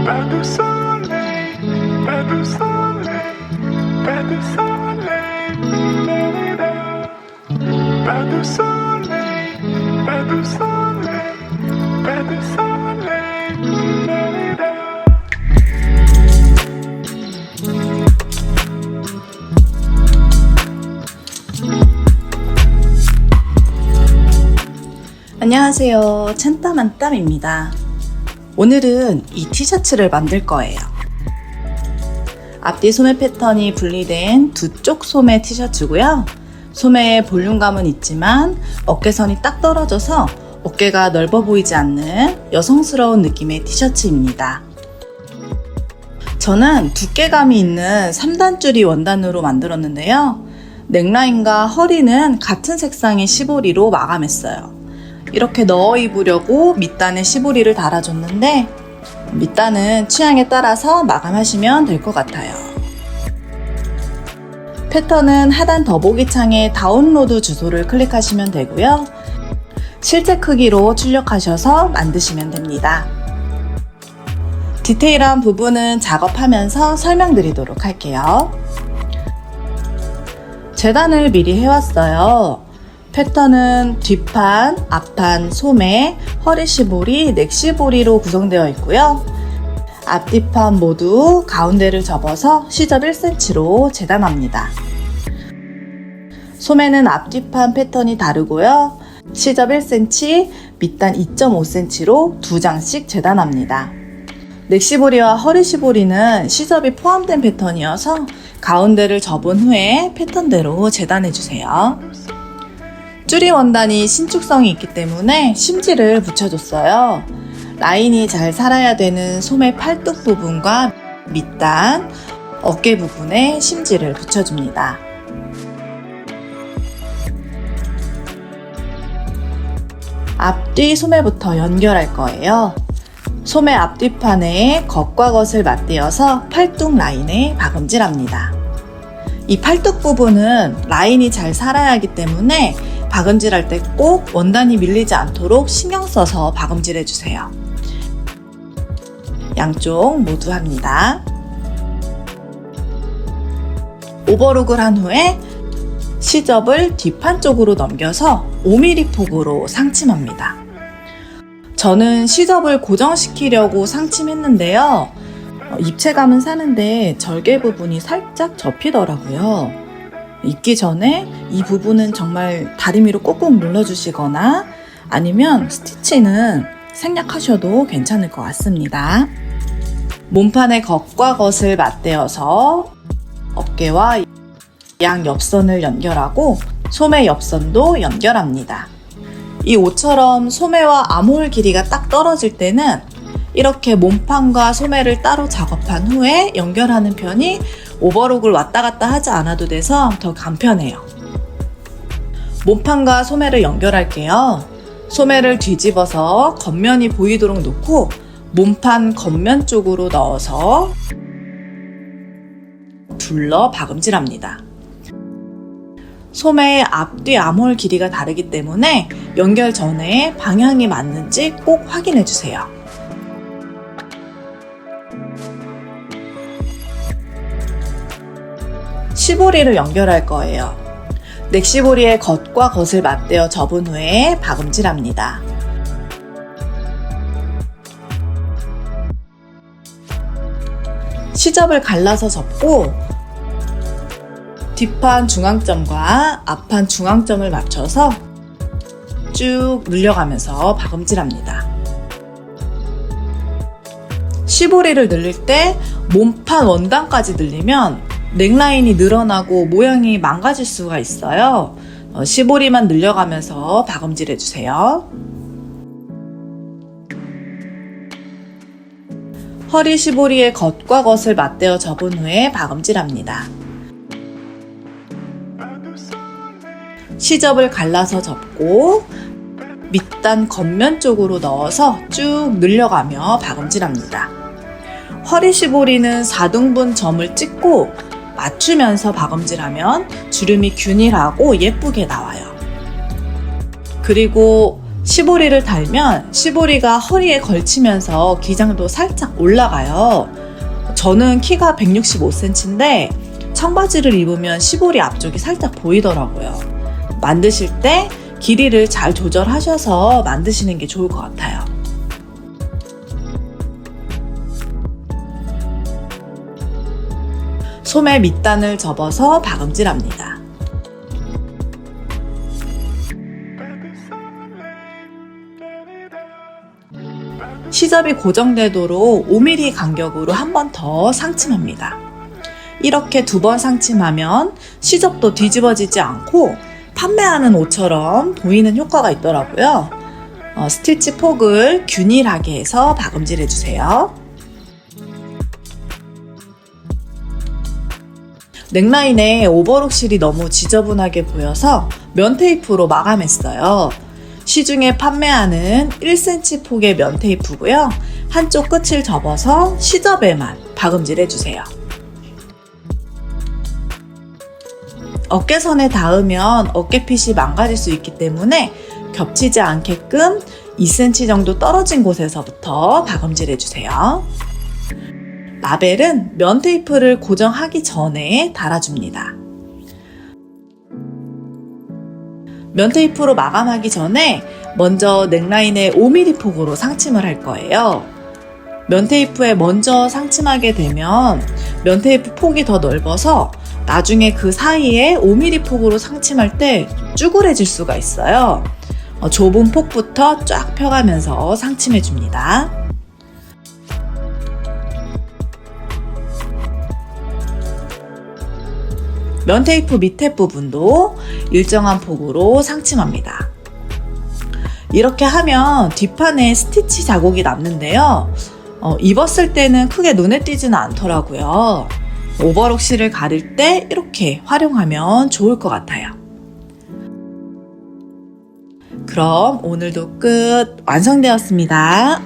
Pas de soleil, pas de soleil, pas de soleil, pas de soleil, pas de soleil, pas de soleil. 안녕하세요. 찬땀한땀입니다. 오늘은 이 티셔츠를 만들 거예요. 앞뒤 소매 패턴이 분리된 두 쪽 소매 티셔츠고요. 소매의 볼륨감은 있지만 어깨선이 딱 떨어져서 어깨가 넓어 보이지 않는 여성스러운 느낌의 티셔츠입니다. 저는 두께감이 있는 3단줄이 원단으로 만들었는데요. 넥라인과 허리는 같은 색상의 시보리로 마감했어요. 이렇게 넣어 입으려고 밑단에 시보리를 달아줬는데 밑단은 취향에 따라서 마감하시면 될 것 같아요. 패턴은 하단 더보기 창에 다운로드 주소를 클릭하시면 되고요. 실제 크기로 출력하셔서 만드시면 됩니다. 디테일한 부분은 작업하면서 설명드리도록 할게요. 재단을 미리 해왔어요. 패턴은 뒷판, 앞판, 소매, 허리 시보리, 넥 시보리로 구성되어 있고요. 앞뒤판 모두 가운데를 접어서 시접 1cm로 재단합니다. 소매는 앞뒤판 패턴이 다르고요. 시접 1cm, 밑단 2.5cm로 2장씩 재단합니다. 넥 시보리와 허리 시보리는 시접이 포함된 패턴이어서 가운데를 접은 후에 패턴대로 재단해주세요. 쭈리 원단이 신축성이 있기 때문에 심지를 붙여줬어요. 라인이 잘 살아야 되는 소매 팔뚝 부분과 밑단, 어깨 부분에 심지를 붙여줍니다. 앞뒤 소매부터 연결할 거예요. 소매 앞뒤판에 겉과 겉을 맞대어서 팔뚝 라인에 박음질합니다. 이 팔뚝 부분은 라인이 잘 살아야 하기 때문에 박음질할 때 꼭 원단이 밀리지 않도록 신경 써서 박음질 해주세요. 양쪽 모두 합니다. 오버룩을 한 후에 시접을 뒷판 쪽으로 넘겨서 5mm 폭으로 상침합니다. 저는 시접을 고정시키려고 상침했는데요. 입체감은 사는데 절개 부분이 살짝 접히더라고요. 입기 전에 이 부분은 정말 다리미로 꾹꾹 눌러주시거나 아니면 스티치는 생략하셔도 괜찮을 것 같습니다. 몸판의 겉과 겉을 맞대어서 어깨와 양 옆선을 연결하고 소매 옆선도 연결합니다. 이 옷처럼 소매와 아몰 길이가 딱 떨어질 때는 이렇게 몸판과 소매를 따로 작업한 후에 연결하는 편이 오버룩을 왔다 갔다 하지 않아도 돼서 더 간편해요. 몸판과 소매를 연결할게요. 소매를 뒤집어서 겉면이 보이도록 놓고 몸판 겉면 쪽으로 넣어서 둘러 박음질합니다. 소매의 앞뒤 아몰 길이가 다르기 때문에 연결 전에 방향이 맞는지 꼭 확인해 주세요. 시보리를 연결할 거예요. 넥 시보리의 겉과 겉을 맞대어 접은 후에 박음질합니다. 시접을 갈라서 접고 뒷판 중앙점과 앞판 중앙점을 맞춰서 쭉 늘려가면서 박음질합니다. 시보리를 늘릴 때 몸판 원단까지 늘리면 넥라인이 늘어나고 모양이 망가질 수가 있어요. 시보리만 늘려가면서 박음질 해주세요. 허리 시보리의 겉과 겉을 맞대어 접은 후에 박음질합니다. 시접을 갈라서 접고 밑단 겉면 쪽으로 넣어서 쭉 늘려가며 박음질합니다. 허리 시보리는 4등분 점을 찍고 맞추면서 박음질하면 주름이 균일하고 예쁘게 나와요. 그리고 시보리를 달면 시보리가 허리에 걸치면서 기장도 살짝 올라가요. 저는 키가 165cm인데 청바지를 입으면 시보리 앞쪽이 살짝 보이더라고요. 만드실 때 길이를 잘 조절하셔서 만드시는 게 좋을 것 같아요. 소매 밑단을 접어서 박음질합니다. 시접이 고정되도록 5mm 간격으로 한 번 더 상침합니다. 이렇게 2번 상침하면 시접도 뒤집어지지 않고 판매하는 옷처럼 보이는 효과가 있더라고요. 스티치 폭을 균일하게 해서 박음질 해주세요. 넥라인에 오버록 실이 너무 지저분하게 보여서 면 테이프로 마감했어요. 시중에 판매하는 1cm 폭의 면 테이프고요. 한쪽 끝을 접어서 시접에만 박음질 해주세요. 어깨선에 닿으면 어깨핏이 망가질 수 있기 때문에 겹치지 않게끔 2cm 정도 떨어진 곳에서부터 박음질 해주세요. 라벨은 면 테이프를 고정하기 전에 달아줍니다. 면 테이프로 마감하기 전에 먼저 넥라인에 5mm 폭으로 상침을 할 거예요. 면 테이프에 먼저 상침하게 되면 면 테이프 폭이 더 넓어서 나중에 그 사이에 5mm 폭으로 상침할 때 쭈그레질 수가 있어요. 좁은 폭부터 쫙 펴가면서 상침해줍니다. 면 테이프 밑에 부분도 일정한 폭으로 상침합니다. 이렇게 하면 뒷판에 스티치 자국이 남는데요. 입었을 때는 크게 눈에 띄지는 않더라고요. 오버록 실을 가릴 때 이렇게 활용하면 좋을 것 같아요. 그럼 오늘도 끝. 완성되었습니다.